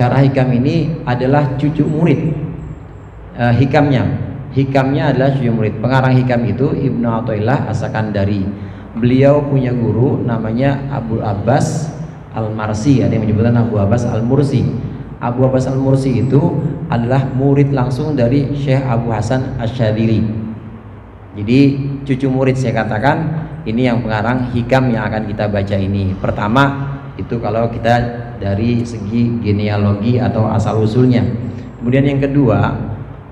Syarah Hikam ini adalah cucu murid Hikamnya adalah cucu murid. Pengarang Hikam itu Ibnu Athaillah As-Sakandari. Beliau punya guru namanya Abu Abbas Al-Marsi, ada yang menyebutkan Abu Abbas Al-Mursi. Abu Abbas Al-Mursi itu adalah murid langsung dari Syekh Abu Hasan Asy-Syadzili. Jadi cucu murid saya katakan, ini yang pengarang Hikam yang akan kita baca ini. Pertama itu kalau kita dari segi genealogi atau asal usulnya. Kemudian yang kedua,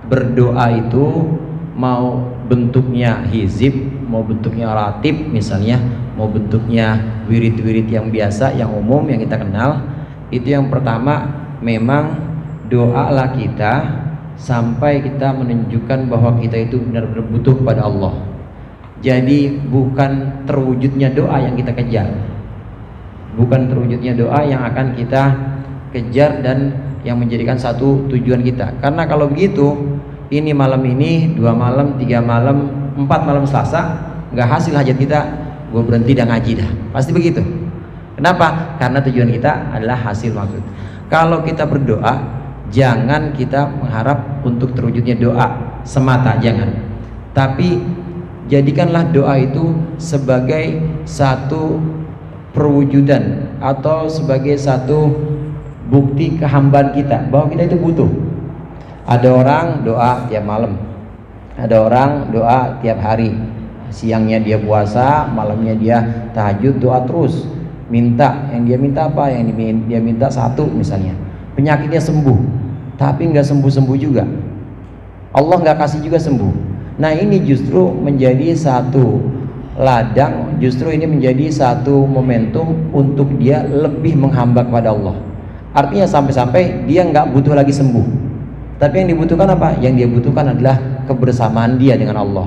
berdoa itu mau bentuknya hizib, mau bentuknya ratib misalnya, mau bentuknya wirid-wirid yang biasa, yang umum yang kita kenal. Itu yang pertama, memang doalah kita sampai kita menunjukkan bahwa kita itu benar-benar butuh pada Allah. Jadi bukan terwujudnya doa yang kita kejar, bukan terwujudnya doa yang akan kita kejar dan yang menjadikan satu tujuan kita. Karena kalau begitu, ini malam ini 2 malam, 3 malam, 4 malam Selasa nggak hasil hajat kita, gue berhenti dan ngaji dah, pasti begitu. Kenapa? Karena tujuan kita adalah hasil maksud. Kalau kita berdoa, jangan kita mengharap untuk terwujudnya doa semata, jangan. Tapi jadikanlah doa itu sebagai satu perwujudan atau sebagai satu bukti kehambaan kita bahwa kita itu butuh. Ada orang doa tiap malam, ada orang doa tiap hari. Siangnya dia puasa, malamnya dia tahajud, doa terus. Minta, yang dia minta apa? Yang dia minta satu misalnya, penyakitnya sembuh, tapi nggak sembuh-sembuh juga. Allah nggak kasih juga sembuh. Nah ini justru menjadi satu ladang, justru ini menjadi satu momentum untuk dia lebih menghamba kepada Allah. Artinya sampai-sampai dia nggak butuh lagi sembuh, tapi yang dibutuhkan apa? Yang dia butuhkan adalah kebersamaan dia dengan Allah.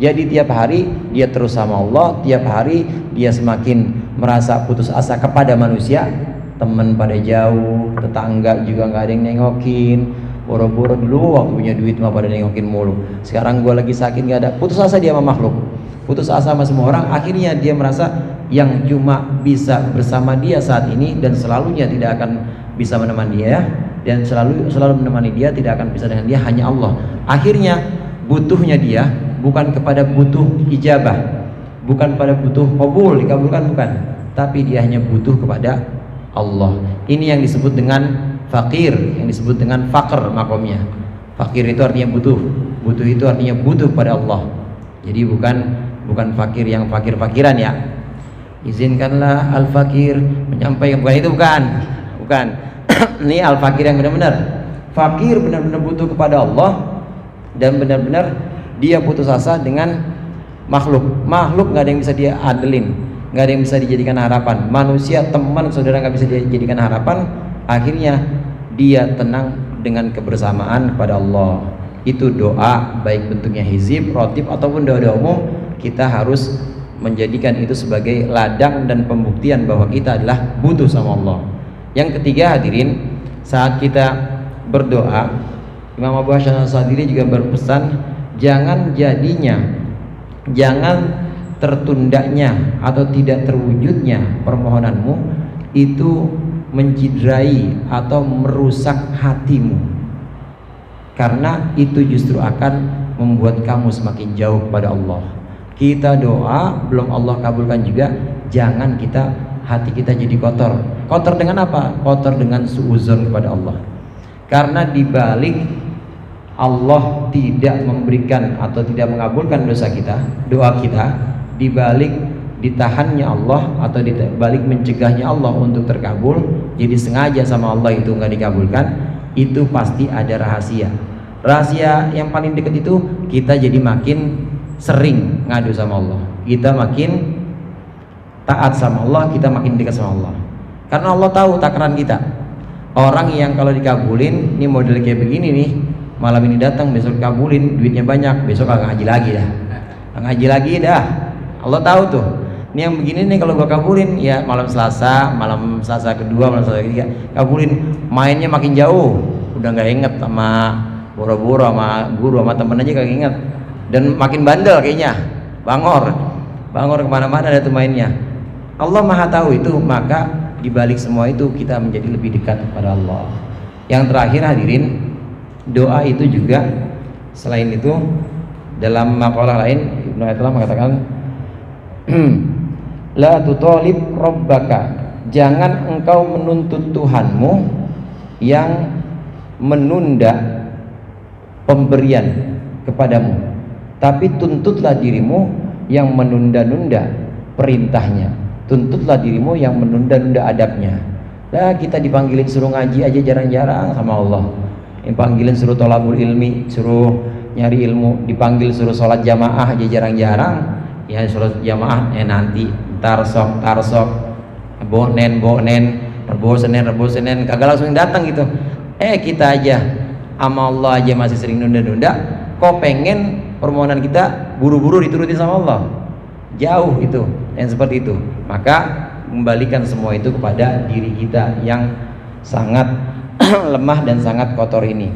Jadi tiap hari dia terus sama Allah, tiap hari dia semakin merasa putus asa kepada manusia, teman pada jauh, tetangga juga nggak ada yang nengokin. Boro-boro dulu waktu punya duit mah pada nengokin mulu. Sekarang gue lagi sakit nggak ada, putus asa dia sama makhluk, putus asa sama semua orang. Akhirnya dia merasa yang cuma bisa bersama dia saat ini dan selalunya tidak akan bisa menemani dia, dan selalu menemani dia, tidak akan bisa dengan dia, hanya Allah. Akhirnya butuhnya dia bukan kepada butuh ijabah, bukan pada butuh qabul, dikabulkan, bukan, tapi dia hanya butuh kepada Allah. Ini yang disebut dengan fakir, yang disebut dengan fakir makomnya. Fakir itu artinya butuh, butuh itu artinya butuh pada Allah. Jadi bukan fakir yang fakir-fakiran ya. Izinkanlah al-fakir menyampaikan, bukan itu, bukan. Ini al-fakir yang benar-benar fakir, benar-benar butuh kepada Allah, dan benar-benar dia putus asa dengan makhluk nggak ada yang bisa dia adelin, nggak ada yang bisa dijadikan harapan. Manusia, teman, saudara nggak bisa dijadikan harapan. Akhirnya dia tenang dengan kebersamaan kepada Allah. Itu doa, baik bentuknya hizib, rotib ataupun doa-doa umum, kita harus menjadikan itu sebagai ladang dan pembuktian bahwa kita adalah butuh sama Allah. Yang ketiga hadirin, saat kita berdoa, Imam Abu Hasan As-Sadili juga berpesan, jangan tertundanya atau tidak terwujudnya permohonanmu itu mencidrai atau merusak hatimu, karena itu justru akan membuat kamu semakin jauh kepada Allah. Kita doa belum Allah kabulkan juga, jangan hati kita jadi kotor. Kotor dengan apa? Kotor dengan suuzon kepada Allah. Karena dibalik Allah tidak memberikan atau tidak mengabulkan doa kita, dibalik ditahannya Allah atau dibalik mencegahnya Allah untuk terkabul, jadi sengaja sama Allah itu nggak dikabulkan, itu pasti ada rahasia. Rahasia yang paling dekat itu kita jadi makin sering ngadu sama Allah, kita makin taat sama Allah, kita makin dekat sama Allah. Karena Allah tahu takaran kita. Orang yang kalau dikabulin, ini model kayak begini nih, malam ini datang, besok kabulin, duitnya banyak, besok agak ngaji lagi dah. Allah tahu tuh, ini yang begini nih kalau gua kabulin, ya malam Selasa kedua, malam Selasa ketiga, kabulin, mainnya makin jauh, udah nggak inget sama boro-boro, sama guru, sama temen aja kagak inget, dan makin bandel kayaknya, bangor kemana-mana ada tuh mainnya. Allah maha tahu itu, maka dibalik semua itu kita menjadi lebih dekat kepada Allah. Yang terakhir hadirin, doa itu juga selain itu dalam makalah lain Ibnu Athaillah mengatakan la tutalib rabbaka, jangan engkau menuntut Tuhanmu yang menunda pemberian kepadamu, tapi tuntutlah dirimu yang menunda-nunda perintahnya, tuntutlah dirimu yang menunda-nunda adabnya. Lah kita dipanggilin suruh ngaji aja jarang-jarang sama Allah, dipanggilin suruh thalabul ilmi, suruh nyari ilmu, dipanggil suruh sholat jamaah aja jarang-jarang. Ya sholat jamaah nanti tarsok bonen rebo Senin kagak langsung datang gitu. Kita aja sama Allah aja masih sering nunda-nunda, kok pengen permohonan kita buru-buru diturutin sama Allah? Jauh itu. Dan seperti itu, maka kembalikan semua itu kepada diri kita yang sangat lemah dan sangat kotor ini.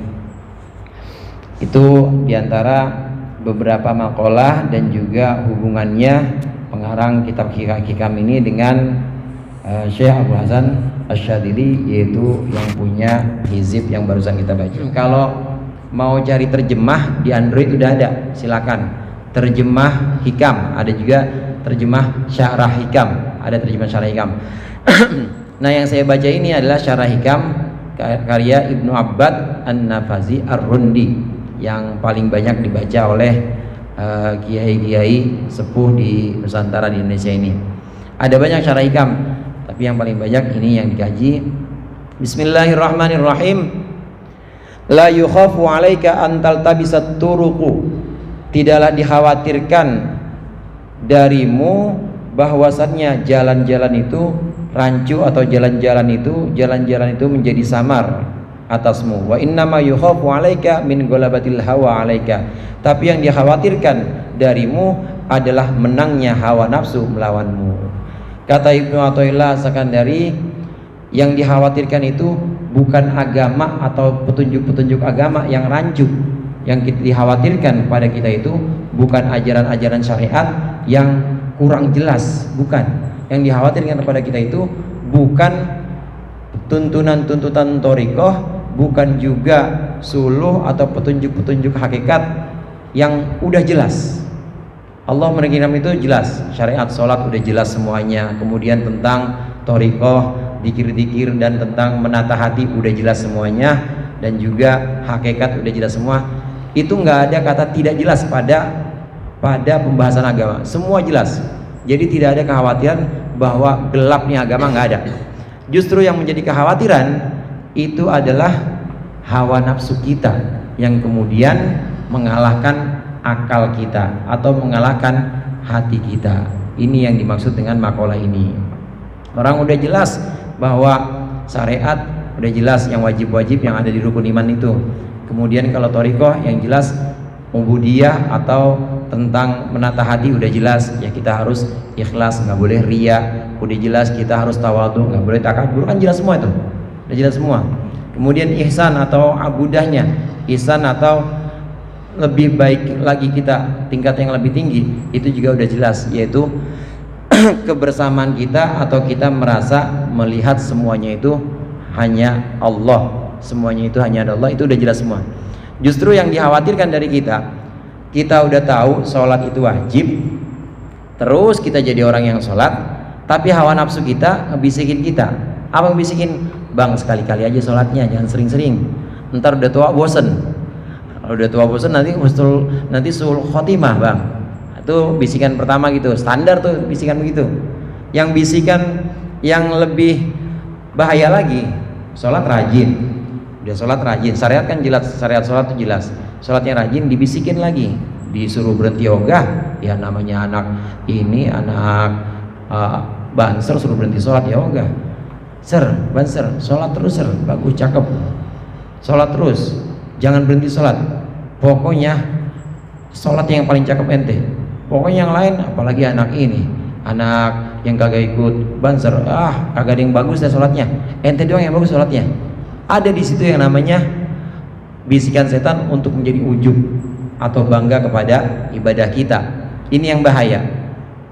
Itu diantara beberapa makalah dan juga hubungannya pengarang kitab Hikam ini dengan Syekh Abu Hasan Asy-Syadzili, yaitu yang punya hizib yang barusan kita baca. Kalau mau cari terjemah di Android udah ada, silakan. Terjemah Hikam, ada juga terjemah Syarah Hikam, ada terjemah Syarah Hikam. Nah, yang saya baca ini adalah Syarah Hikam karya Ibnu Abbad An-Nafazi Ar-Rundi, yang paling banyak dibaca oleh kiai-kiai sepuh di Nusantara, di Indonesia ini. Ada banyak Syarah Hikam, tapi yang paling banyak ini yang dikaji. Bismillahirrahmanirrahim. La yukhafu 'alaika an taltabisat turuqu, tidaklah dikhawatirkan darimu bahwasannya jalan-jalan itu rancu, atau jalan-jalan itu menjadi samar atasmu. Wa innama yukhafu 'alaika min ghalabatil hawa 'alaika, tapi yang dikhawatirkan darimu adalah menangnya hawa nafsu melawanmu. Kata Ibnu Athaillah Sakandari, yang dikhawatirkan itu bukan agama atau petunjuk-petunjuk agama yang rancu. Yang dikhawatirkan pada kita itu bukan ajaran-ajaran syariat yang kurang jelas, bukan. Yang dikhawatirkan kepada kita itu bukan tuntunan-tuntutan thariqah, bukan juga suluh atau petunjuk-petunjuk hakikat yang udah jelas. Allah mengirim itu jelas, syariat sholat udah jelas semuanya, kemudian tentang thariqah, dikir-dikir, dan tentang menata hati udah jelas semuanya, dan juga hakikat udah jelas semua. Itu nggak ada kata tidak jelas pada pembahasan agama, semua jelas. Jadi tidak ada kekhawatiran bahwa gelapnya agama, nggak ada. Justru yang menjadi kekhawatiran itu adalah hawa nafsu kita yang kemudian mengalahkan akal kita atau mengalahkan hati kita. Ini yang dimaksud dengan makalah ini. Orang udah jelas bahwa syariat udah jelas yang wajib-wajib yang ada di rukun iman itu. Kemudian kalau thariqah yang jelas ubudiyah atau tentang menata hati udah jelas, ya kita harus ikhlas, nggak boleh riya. Udah jelas kita harus tawadhu, nggak boleh takabur, kan jelas semua itu, udah jelas semua. Kemudian ihsan atau abudahnya, ihsan atau lebih baik lagi kita, tingkat yang lebih tinggi, itu juga udah jelas, yaitu kebersamaan kita atau kita merasa melihat semuanya itu hanya Allah, semuanya itu hanya ada Allah, itu udah jelas semua. Justru yang dikhawatirkan dari kita udah tahu sholat itu wajib, terus kita jadi orang yang sholat, tapi hawa nafsu kita ngebisikin kita. Apa ngebisikin? Bang, sekali-kali aja sholatnya, jangan sering-sering, ntar udah tua bosen. Kalau udah tua bosen nanti sul khotimah, bang. Itu bisikan pertama gitu, standar tuh bisikan begitu. Yang bisikan yang lebih bahaya lagi, sholat rajin. Udah sholat rajin, syariat kan jelas, syariat sholat itu jelas. Sholatnya rajin, dibisikin lagi, disuruh berhenti ogah, ya namanya anak ini, anak banser, suruh berhenti sholat ya ogah. Ser, banser, sholat terus ser, bagus, cakep, sholat terus, jangan berhenti sholat. Pokoknya sholat yang paling cakep ente. Pokoknya yang lain, apalagi anak ini, anak yang kagak ikut banser, kagak ada yang bagus deh sholatnya. Ente doang yang bagus sholatnya. Ada di situ yang namanya bisikan setan untuk menjadi ujub atau bangga kepada ibadah kita. Ini yang bahaya.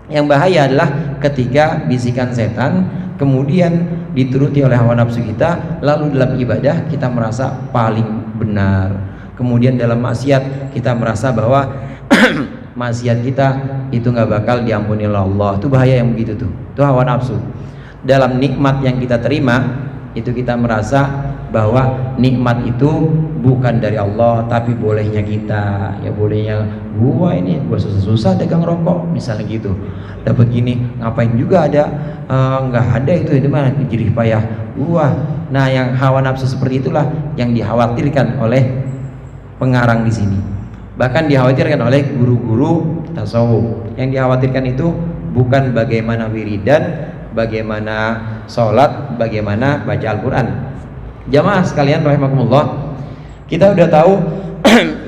Yang bahaya adalah ketika bisikan setan kemudian dituruti oleh hawa nafsu kita, lalu dalam ibadah kita merasa paling benar, kemudian dalam maksiat kita merasa bahwa maksiat kita itu nggak bakal diampuni oleh Allah. Itu bahaya yang begitu tuh, itu hawa nafsu. Dalam nikmat yang kita terima itu kita merasa bahwa nikmat itu bukan dari Allah, tapi bolehnya kita, ya bolehnya gua susah-susah dagang rokok misalnya gitu, dapat gini ngapain juga ada, nggak ada itu mah jerih payah gua. Nah, yang hawa nafsu seperti itulah yang dikhawatirkan oleh pengarang di sini, bahkan dikhawatirkan oleh guru-guru tasawuf. Yang dikhawatirkan itu bukan bagaimana wiridan, bagaimana sholat, bagaimana baca Al-Quran. Jamaah sekalian rahimakumullah, kita udah tahu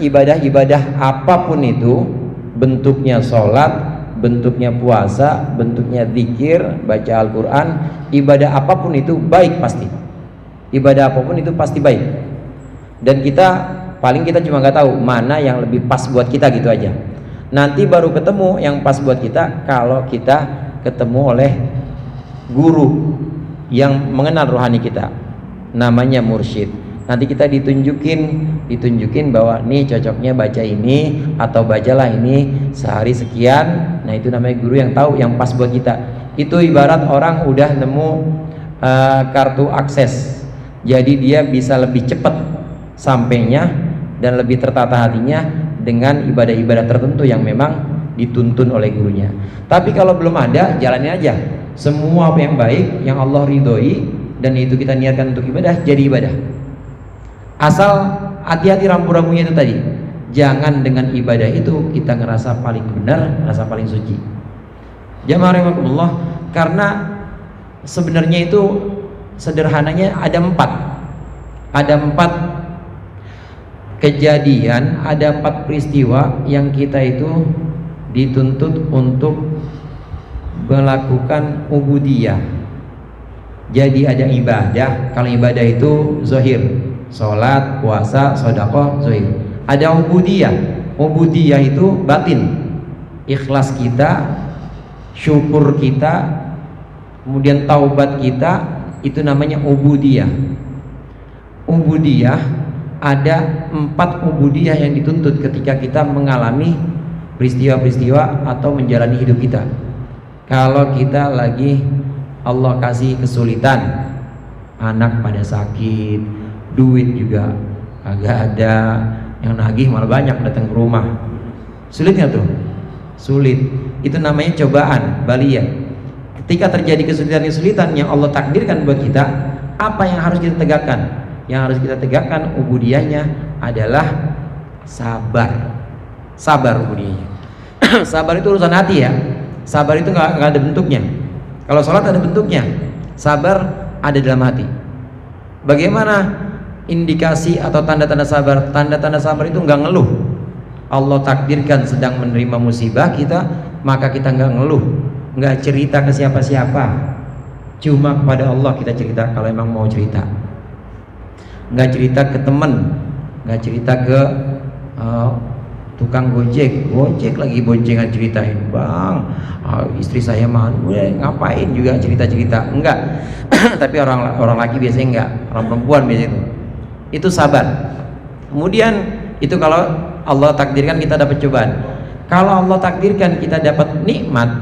ibadah-ibadah apapun itu, bentuknya sholat, bentuknya puasa, bentuknya zikir, baca Al-Quran, ibadah apapun itu baik pasti. Ibadah apapun itu pasti baik. Dan kita cuma nggak tahu mana yang lebih pas buat kita gitu aja. Nanti baru ketemu yang pas buat kita kalau kita ketemu oleh guru yang mengenal rohani kita, namanya mursyid. Nanti kita ditunjukin bahwa nih cocoknya baca ini atau bacalah ini sehari sekian. Nah, itu namanya guru yang tahu yang pas buat kita. Itu ibarat orang udah nemu kartu akses, jadi dia bisa lebih cepat sampainya dan lebih tertata hatinya dengan ibadah-ibadah tertentu yang memang dituntun oleh gurunya. Tapi kalau belum ada, jalani aja. Semua apa yang baik, yang Allah ridhoi dan itu kita niatkan untuk ibadah, jadi ibadah. Asal hati-hati rambu-rambunya itu tadi. Jangan dengan ibadah itu kita ngerasa paling benar, ngerasa paling suci. Jamaah rahimakumullah, karena sebenarnya itu sederhananya ada empat kejadian, ada 4 peristiwa yang kita itu dituntut untuk melakukan ubudiyah. Jadi ada ibadah, kalau ibadah itu zahir, sholat, puasa, sedekah, zahir. Ada ubudiyah itu batin, ikhlas kita, syukur kita, kemudian taubat kita, itu namanya ubudiyah. Ubudiyah, ada 4 ubudiyah yang dituntut ketika kita mengalami peristiwa-peristiwa atau menjalani hidup kita. Kalau kita lagi Allah kasih kesulitan, anak pada sakit, duit juga agak ada, yang nagih malah banyak datang ke rumah, sulit nggak tuh? Sulit. Itu namanya cobaan, baliyah. Ketika terjadi kesulitan-kesulitan yang Allah takdirkan buat kita, apa yang harus kita tegakkan? Yang harus kita tegakkan ubudiyahnya adalah sabar. Sabar ubudiyahnya. Sabar itu urusan hati ya. Sabar itu nggak ada bentuknya. Kalau sholat ada bentuknya, sabar ada dalam hati. Bagaimana indikasi atau tanda-tanda sabar? Tanda-tanda sabar itu nggak ngeluh. Allah takdirkan sedang menerima musibah kita, maka kita nggak ngeluh, nggak cerita ke siapa-siapa, cuma kepada Allah kita cerita kalau emang mau cerita. Nggak cerita ke teman, nggak cerita ke tukang gojek lagi boncengan ceritain, bang, istri saya mah ngapain juga cerita-cerita, enggak. Tapi orang laki biasanya enggak, orang perempuan biasanya itu sabar. Kemudian itu kalau Allah takdirkan kita dapat cobaan. Kalau Allah takdirkan kita dapat nikmat,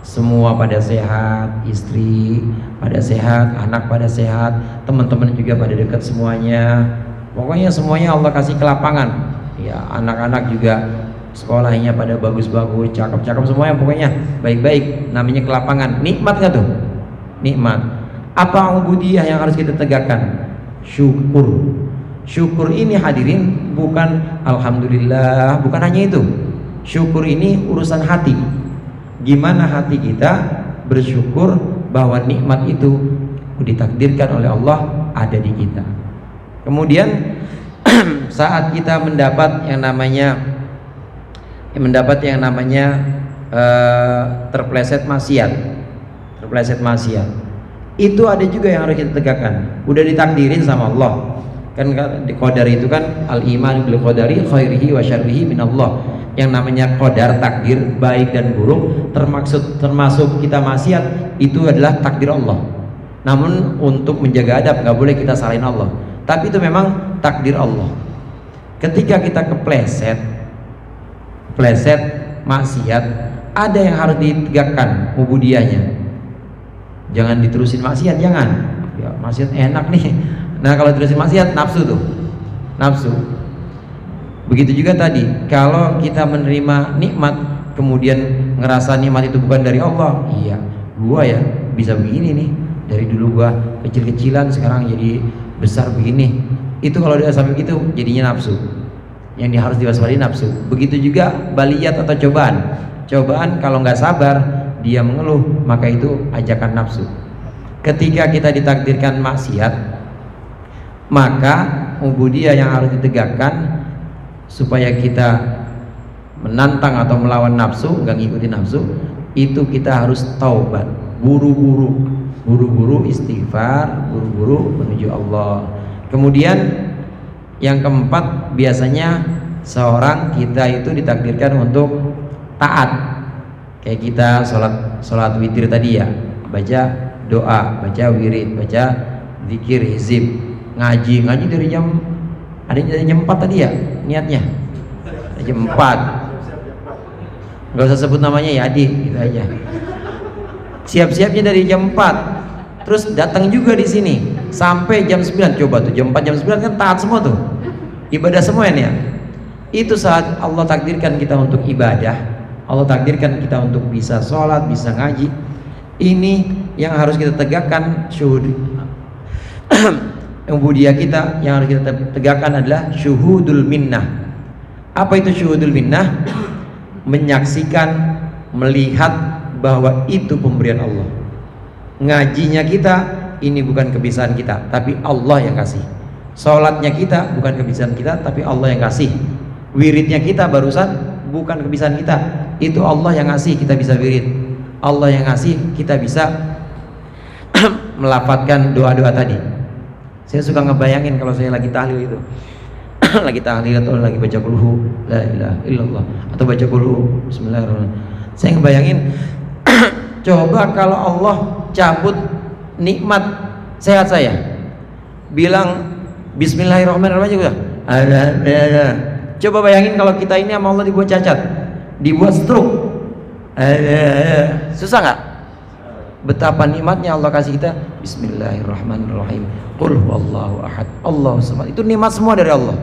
semua pada sehat, istri pada sehat, anak pada sehat, teman-teman juga pada dekat semuanya, pokoknya semuanya Allah kasih kelapangan. Ya, anak-anak juga sekolahnya pada bagus-bagus, cakep-cakep semuanya, pokoknya baik-baik, namanya kelapangan. Nikmat nggak tuh? Nikmat. Apa ubudiyah yang harus kita tegakkan? Syukur. Syukur ini hadirin bukan alhamdulillah, bukan hanya itu. Syukur ini urusan hati. Gimana hati kita bersyukur bahwa nikmat itu ditakdirkan oleh Allah ada di kita. Kemudian saat kita mendapat yang namanya terpleset maksiat, itu ada juga yang harus kita tegakkan. Udah ditakdirin sama Allah kan, di qadar itu kan al-iman bil qadari khairihi wa syarrihi minallah. Yang namanya qadar, takdir, baik dan buruk, termasuk kita maksiat, itu adalah takdir Allah. Namun untuk menjaga adab nggak boleh kita salahin Allah. Tapi itu memang takdir Allah. Ketika kita kepleset maksiat, ada yang harus ditegakkan ubudiyahnya. Jangan diterusin maksiat, jangan. Ya, maksiat enak nih. Nah, kalau terusin maksiat, nafsu tuh. Nafsu. Begitu juga tadi, kalau kita menerima nikmat kemudian ngerasa nikmat itu bukan dari Allah. Iya, gua ya bisa begini nih. Dari dulu gua kecil-kecilan sekarang jadi besar begini. Itu kalau dia sampai gitu jadinya nafsu. Yang harus diwaspadai nafsu. Begitu juga baliyat atau cobaan. Cobaan kalau nggak sabar dia mengeluh, maka itu ajakan nafsu. Ketika kita ditakdirkan maksiat, maka ubudiyah yang harus ditegakkan supaya kita menantang atau melawan nafsu, nggak ngikutin nafsu, itu kita harus taubat, buru-buru istighfar, buru-buru menuju Allah. Kemudian yang keempat, biasanya seorang kita itu ditakdirkan untuk taat. Kayak kita sholat witir tadi ya, baca doa, baca wirid, baca zikir, hizib, ngaji dari jam, ada dari jam 4 tadi ya niatnya, jam 4, nggak usah sebut namanya ya adik, gitu aja. Siap-siapnya dari jam 4, terus datang juga di sini sampai jam 9. Coba tuh jam 4 jam 9 kan taat semua tuh, ibadah semua ya. Itu saat Allah takdirkan kita untuk ibadah, Allah takdirkan kita untuk bisa sholat, bisa ngaji. Ini yang harus kita tegakkan, syuhud. Ubudiyah kita yang harus kita tegakkan adalah syuhudul minnah. Apa itu syuhudul minnah? Menyaksikan, melihat bahwa itu pemberian Allah. Ngajinya kita ini bukan kebiasaan kita, tapi Allah yang kasih. Sholatnya kita bukan kebiasaan kita, tapi Allah yang kasih. Wiridnya kita barusan bukan kebiasaan kita, itu Allah yang ngasih kita bisa wirid. Allah yang ngasih kita bisa melafadzkan doa-doa tadi. Saya suka ngebayangin kalau saya lagi tahlil itu lagi tahlil atau lagi baca qulhu la ilaha illallah atau baca qulhu bismillahirrahmanirrahim, saya ngebayangin coba kalau Allah cabut nikmat sehat saya, bilang bismillahirrahmanirrahim aja udah. Coba bayangin kalau kita ini sama Allah dibuat cacat, dibuat stroke, susah nggak? Betapa nikmatnya Allah kasih kita bismillahirrahmanirrahim, qul huwallahu ahad, Allahu samad. Itu nikmat semua dari Allah.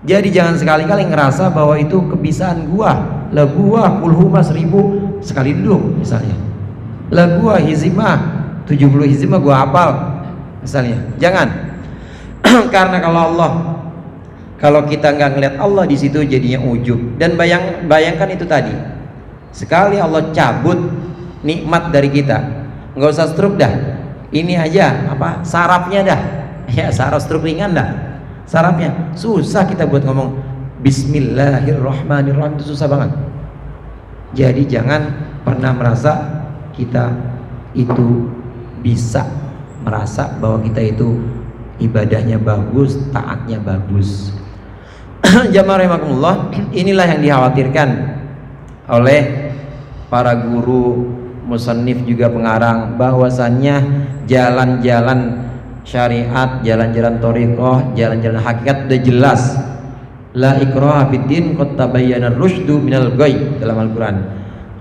Jadi jangan sekali-kali ngerasa bahwa itu kebiasaan gua. Lah gua qul huwa 1000 sekali dulu misalnya. Lah gua hizimah 70 hizimah gua hafal misalnya. Jangan. Karena kalau kita nggak ngelihat Allah di situ jadinya ujub. Dan bayangkan itu tadi. Sekali Allah cabut nikmat dari kita, nggak usah stroke dah. Ini aja apa sarafnya dah, ya saraf stroke ringan dah. Sarafnya susah kita buat ngomong bismillahirrahmanirrahim, itu susah banget. Jadi jangan pernah merasa kita itu bisa merasa bahwa kita itu ibadahnya bagus, taatnya bagus. Jamaah rahimakumullah, inilah yang dikhawatirkan oleh para guru, musannif juga pengarang, bahwasannya jalan-jalan syariat, jalan-jalan thariqah, jalan-jalan hakikat udah jelas. La ikraha fiddin qad tabayyana ar-rusydu minal ghayy dalam Al-Qur'an.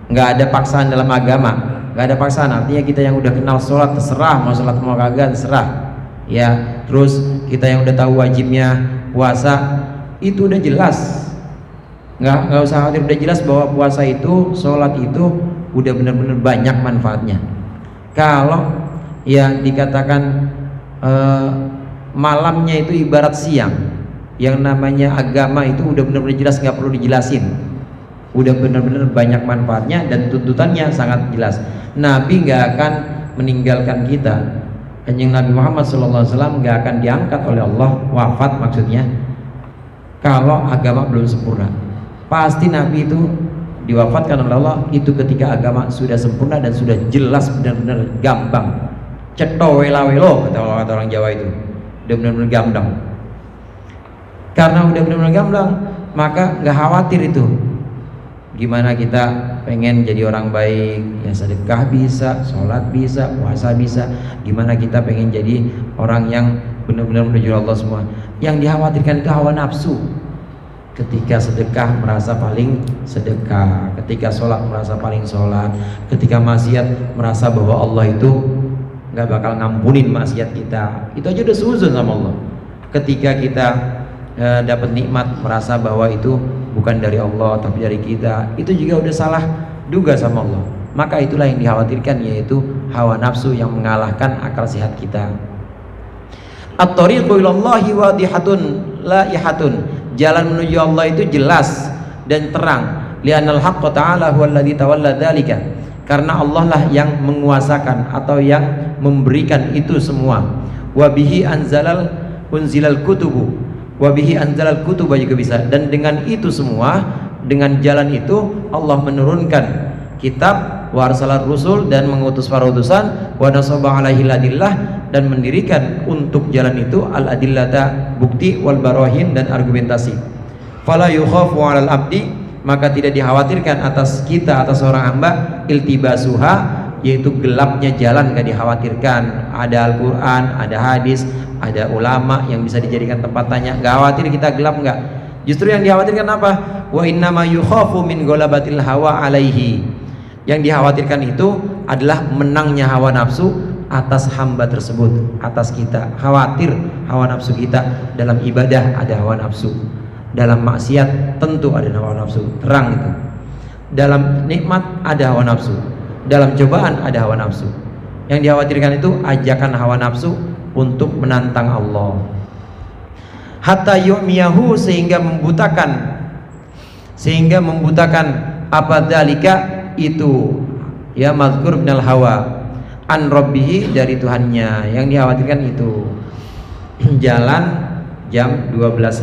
Enggak ada paksaan dalam agama, enggak ada paksaan. Artinya kita yang udah kenal sholat terserah, mau sholat mau kagak terserah. Ya, terus kita yang udah tahu wajibnya puasa itu udah jelas. Nggak usah khawatir, udah jelas bahwa puasa itu, sholat itu udah benar-benar banyak manfaatnya. Kalau ya dikatakan malamnya itu ibarat siang, yang namanya agama itu udah benar-benar jelas, nggak perlu dijelasin, udah benar-benar banyak manfaatnya dan tuntutannya sangat jelas. Nabi nggak akan meninggalkan kita, Kanjeng Nabi Muhammad SAW nggak akan diangkat oleh Allah, wafat maksudnya, kalau agama belum sempurna. Pasti Nabi itu diwafatkan oleh Allah itu ketika agama sudah sempurna dan sudah jelas, benar-benar gambang, cetowelawelo kata orang Jawa itu, udah benar-benar gamblang. Karena udah benar-benar gamblang, maka nggak khawatir itu Gimana kita pengen jadi orang baik, ya sedekah bisa, sholat bisa, puasa bisa. Gimana kita pengen jadi orang yang benar-benar menuju Allah semua. Yang dikhawatirkan itu hawa nafsu. Ketika sedekah merasa paling sedekah, ketika sholat merasa paling sholat, ketika maksiat merasa bahwa Allah itu nggak bakal ngampunin maksiat kita. Itu aja udah suzun sama Allah. Ketika kita dapat nikmat merasa bahwa itu bukan dari Allah tapi dari kita, itu juga udah salah duga sama Allah. Maka itulah yang dikhawatirkan, yaitu hawa nafsu yang mengalahkan akal sehat kita. At-tariqu ilallahi wadihatun laihatun. Jalan menuju Allah itu jelas dan terang. Li'annal haqqa ta'ala huwallazi tawalla dzalika. Karena Allah lah yang menguasakan atau yang memberikan itu semua. Wa bihi unzilal kutubu. Wabihi anzalal kutuba juga bisa. Dan dengan itu semua, dengan jalan itu Allah menurunkan kitab, wa arsalar rusul, dan mengutus para utusan, wa nasaba alaihi ladillah, dan mendirikan untuk jalan itu al adillata, bukti, wal barahin, dan argumentasi. Fala yukhafu alal abdi, maka tidak dikhawatirkan atas kita, atas seorang hamba, iltibasuha, yaitu gelapnya jalan, gak dikhawatirkan. Ada Al-Quran, ada hadis, ada ulama yang bisa dijadikan tempat tanya, gak khawatir kita gelap, enggak. Justru yang dikhawatirkan apa? Wa innama yukhafu min ghalabatil hawa alaihi. Yang dikhawatirkan itu adalah menangnya hawa nafsu atas hamba tersebut, atas kita. Khawatir hawa nafsu kita. Dalam ibadah ada hawa nafsu, dalam maksiat tentu ada hawa nafsu, terang itu. Dalam nikmat ada hawa nafsu, dalam cobaan ada hawa nafsu. Yang dikhawatirkan itu ajakan hawa nafsu untuk menantang Allah, hatta yu'miyahu, sehingga membutakan apa dzalika itu, ya mazkur minal hawa an rabbihi, dari Tuhannya. Yang dikhawatirkan itu jalan jam 12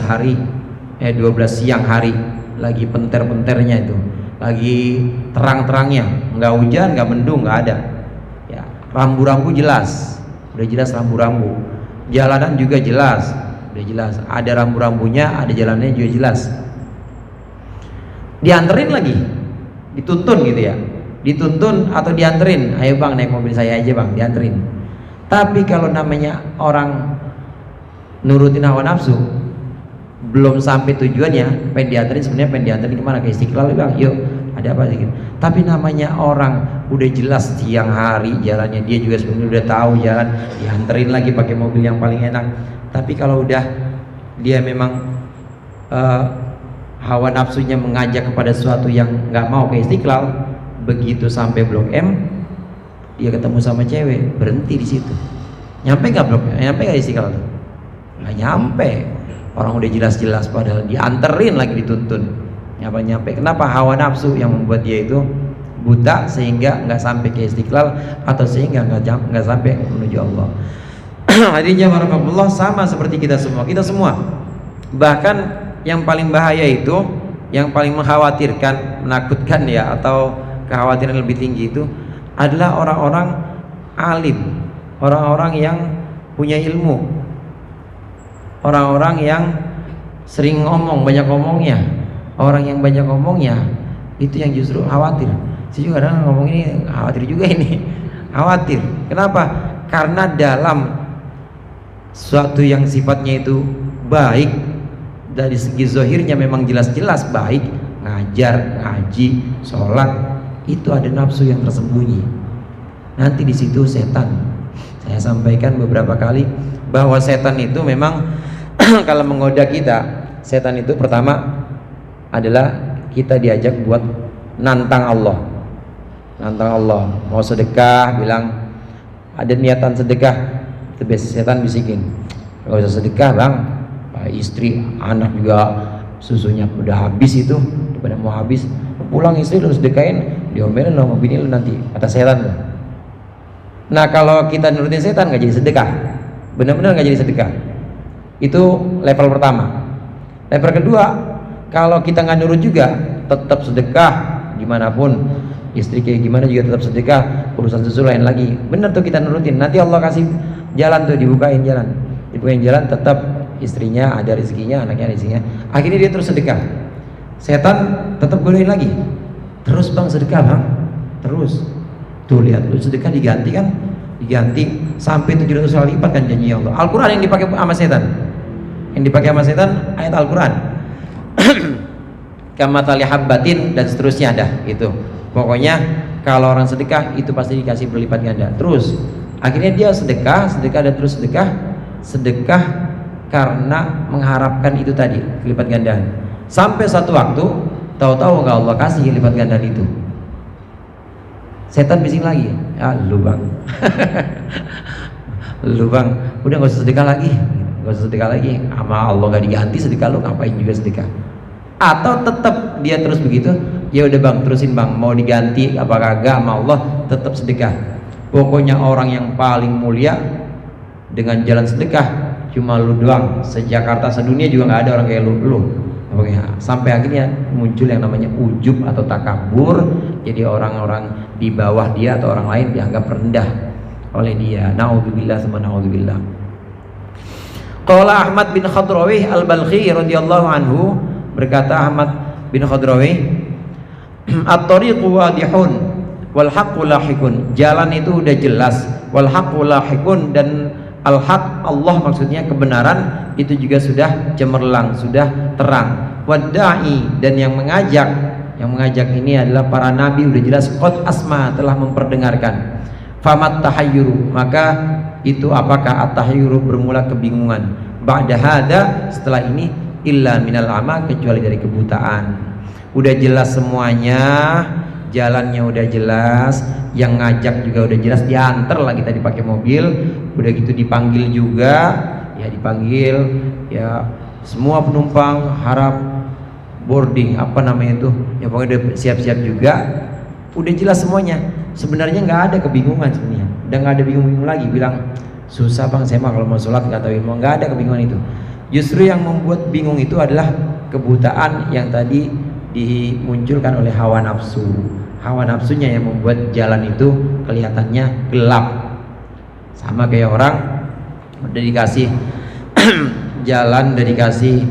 siang hari, lagi penter-penternya itu, lagi terang-terangnya, nggak hujan, nggak mendung, nggak ada ya, rambu-rambu jelas, udah jelas rambu-rambu, jalanan juga jelas, udah jelas, ada rambu-rambunya, ada jalannya juga jelas. Dianterin lagi, dituntun gitu ya, dituntun atau dianterin, ayo bang naik mobil saya aja bang, dianterin. Tapi kalau namanya orang nurutin hawa nafsu, belum sampai tujuannya, pengen dianterin, sebenarnya pengen dianterin kemana? Ke Istiqlal bang, yuk, ada apa sih? Tapi namanya orang udah jelas siang hari jalannya, dia juga sebenarnya udah tahu jalan, dianterin lagi pakai mobil yang paling enak. Tapi kalau udah dia memang hawa nafsunya mengajak kepada sesuatu yang nggak mau ke Istiqlal, begitu sampai Blok M, dia ketemu sama cewek, berhenti di situ. Nyampe nggak Blok? Nyampe nggak Istiqlal? Nggak nyampe. Orang udah jelas-jelas, padahal dianterin lagi, dituntun. Nyampe. Kenapa? Hawa nafsu yang membuat dia itu buta sehingga nggak sampai ke Istiqlal, atau sehingga nggak sampai menuju Allah. Hadirin barakallahu, sama seperti kita semua. Kita semua, bahkan yang paling bahaya itu, yang paling mengkhawatirkan, menakutkan ya, atau kekhawatiran lebih tinggi itu adalah orang-orang alim, orang-orang yang punya ilmu, orang-orang yang sering ngomong, banyak ngomongnya. Orang yang banyak ngomongnya itu yang justru khawatir. Saya juga kadang ngomong ini khawatir juga ini, khawatir. Kenapa? Karena dalam suatu yang sifatnya itu baik, dari segi zahirnya memang jelas-jelas baik, ngajar, ngaji, sholat, itu ada nafsu yang tersembunyi. Nanti di situ setan. Saya sampaikan beberapa kali bahwa setan itu memang kalau menggoda kita, setan itu pertama adalah kita diajak buat nantang Allah. Nantang Allah, mau sedekah, bilang ada niatan sedekah, itu biasa setan bisikin, nggak usah sedekah bang, istri, anak juga susunya udah habis, itu pada mau habis, pulang istri lu sedekahin, diomelin sama bini lu nanti, kata setan. Nah kalau kita nurutin setan nggak jadi sedekah, benar-benar nggak jadi sedekah. Itu level pertama. Level kedua, kalau kita nggak nurut juga, tetap sedekah gimana pun, istri kayak gimana juga tetap sedekah, urusan susu lain lagi. Bener tuh kita nurutin, nanti Allah kasih jalan tuh, dibukain jalan, tetap istrinya ada rezekinya, anaknya rezekinya, akhirnya dia terus sedekah. Setan tetap godain lagi, Terus bang sedekah bang, terus tuh lihat lu sedekah diganti kan, diganti sampai 700 kali lipat kan janji Allah. Al-Quran yang dipakai sama setan, yang dipakai sama setan ayat Al-Quran. Kamatali habbatin dan seterusnya dah itu. Pokoknya kalau orang sedekah itu pasti dikasih berlipat ganda. Terus akhirnya dia sedekah dan terus sedekah karena mengharapkan itu tadi lipat gandaan. Sampai satu waktu tahu-tahu nggak Allah kasih lipat gandaan itu. Setan bising lagi, ya lu bang, lu bang, udah nggak usah sedekah lagi, sama Allah nggak diganti sedekah lu, ngapain juga sedekah? Atau tetap dia terus begitu, ya udah bang, terusin bang, mau diganti apa kagak sama Allah, tetap sedekah. Pokoknya orang yang paling mulia dengan jalan sedekah cuma lu doang, se-Jakarta sedunia juga nggak ada orang kayak lu. Pokoknya sampai akhirnya muncul yang namanya ujub atau takabur, jadi orang-orang di bawah dia atau orang lain dianggap rendah oleh dia. Naudzubillah sama naudzubillah. Qala Ahmad bin Khadrawi Al-Balkhi radhiyallahu anhu, berkata Ahmad bin Khadrawi, at-tariqu wadihun wal haqqu lahiqun. Jalan itu udah jelas, wal haqqu lahiqun, dan al-haq Allah maksudnya kebenaran itu juga sudah cemerlang, sudah terang. Wadda'i, dan yang mengajak ini adalah para nabi, udah jelas qad asma, telah memperdengarkan. Famat tahayyuru, maka itu apakah at-tahayyuru, bermula kebingungan. Ba'da hada, setelah ini, illa minal ama, kecuali dari kebutaan. Udah jelas semuanya, jalannya udah jelas, yang ngajak juga udah jelas, diantar lah kita dipakai mobil, udah gitu dipanggil juga, ya dipanggil, ya semua penumpang harap boarding, apa namanya itu, ya pokoknya udah siap-siap juga, udah jelas semuanya. Sebenarnya nggak ada kebingungan sebenarnya, udah nggak ada bingung-bingung lagi, bilang susah bang saya mah kalau mau sholat nggak tahu ilmu, nggak ada kebingungan itu. Justru yang membuat bingung itu adalah kebutaan yang tadi dimunculkan oleh hawa nafsu. Hawa nafsunya yang membuat jalan itu kelihatannya gelap. Sama kayak orang udah dikasih jalan, udah dikasih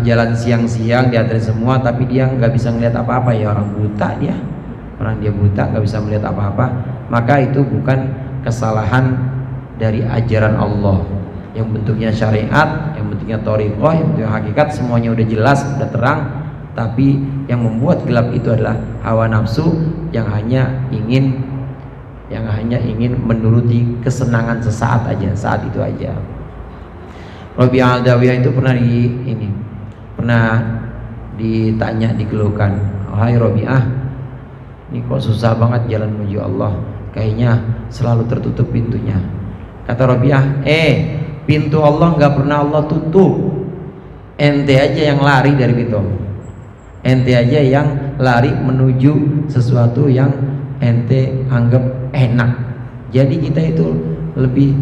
jalan siang-siang, diantarin semua, tapi dia nggak bisa melihat apa-apa. Ya orang buta dia, buta nggak bisa melihat apa-apa. Maka itu bukan kesalahan dari ajaran Allah yang bentuknya syariat, yang bentuknya thariqah, yang bentuknya hakikat, semuanya udah jelas, udah terang. Tapi yang membuat gelap itu adalah hawa nafsu yang hanya ingin menuruti kesenangan sesaat aja, saat itu aja. Rabi'ah Al-Adawiyah itu pernah ditanya, dikeluhkan, "Wahai Rabi'ah, ini kok susah banget jalan menuju Allah, kayaknya selalu tertutup pintunya." Kata Rabi'ah, pintu Allah nggak pernah Allah tutup, ente aja yang lari dari pintu Allah. Ente aja yang lari menuju sesuatu yang ente anggap enak. Jadi kita itu lebih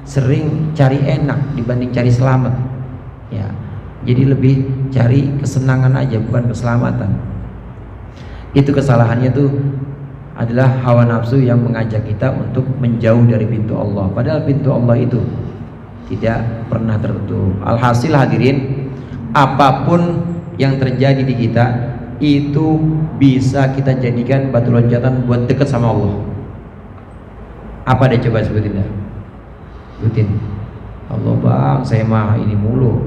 sering cari enak dibanding cari selamat, ya. Jadi lebih cari kesenangan aja, bukan keselamatan. Itu kesalahannya tuh adalah hawa nafsu yang mengajak kita untuk menjauh dari pintu Allah. Padahal pintu Allah itu tidak pernah tertutup. Alhasil hadirin, apapun yang terjadi di kita itu bisa kita jadikan batu loncatan buat dekat sama Allah. Apa deh, coba sebutin dah. Sebutin. Allah bang, saya mah ini mulu,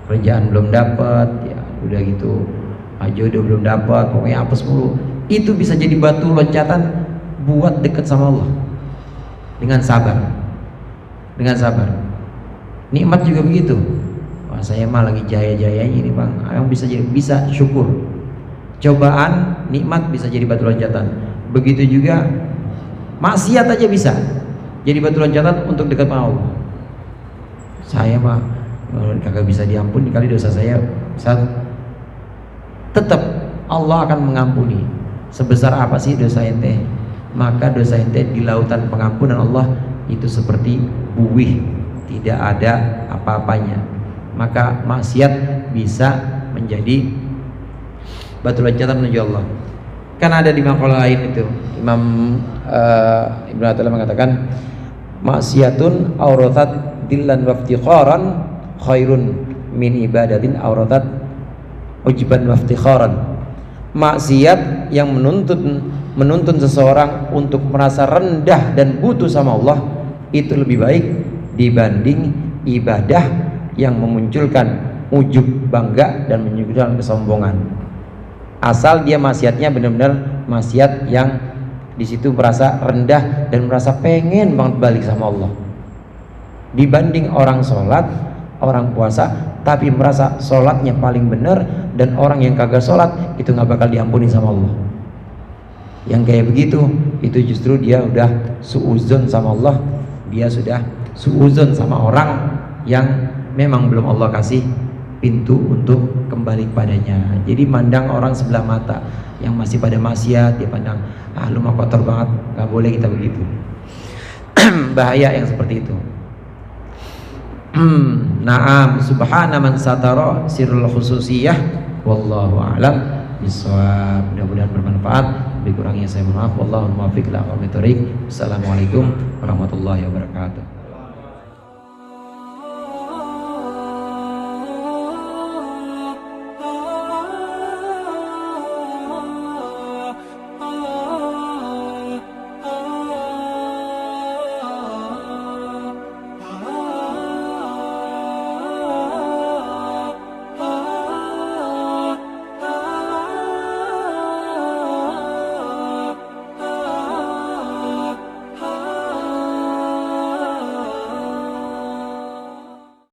kerjaan belum dapat, ya udah gitu, jodoh belum dapat, pokoknya apes mulu. Itu bisa jadi batu loncatan buat dekat sama Allah dengan sabar. Dengan sabar. Nikmat juga begitu. Wah, saya mah lagi jaya-jayanya ini bang, yang bisa syukur. Cobaan, nikmat bisa jadi batu loncatan. Begitu juga maksiat aja bisa jadi batu loncatan untuk dekat sama Allah. Saya mah kagak bisa diampuni kali dosa saya. Tetap Allah akan mengampuni. Sebesar apa sih dosa ente? Maka dosa ente di lautan pengampunan Allah itu seperti buih, tidak ada apa-apanya. Maka maksiat bisa menjadi batu loncatan menuju Allah. Kan ada di maqalah lain itu, Imam Ibnu Athaillah mengatakan, maksiatun auratat dillan waftiqaran khairun min ibadatin auratat ujban waftiqaran. maksiat yang menuntun seseorang untuk merasa rendah dan butuh sama Allah itu lebih baik dibanding ibadah yang memunculkan ujub bangga dan memunculkan kesombongan. Asal dia maksiatnya benar-benar maksiat yang di situ merasa rendah dan merasa pengen banget balik sama Allah, dibanding orang sholat, orang puasa tapi merasa sholatnya paling benar, dan orang yang kagak sholat itu nggak bakal diampuni sama Allah. Yang kayak begitu itu justru dia udah suuzon sama Allah, dia sudah suuzon sama orang yang memang belum Allah kasih pintu untuk kembali kepadanya. Jadi mandang orang sebelah mata yang masih pada maksiat, dia pandang, ah lu mah kotor banget, nggak boleh kita begitu. Bahaya yang seperti itu. Naam, subhana man satara sirrul khususiyah, wallahu a'lam bishawab. Mudah-mudahan bermanfaat. Lebih kurangnya saya mohon maaf. Wallahu muwaffiq ila aqwamit thoriq. Assalamualaikum warahmatullahi wabarakatuh.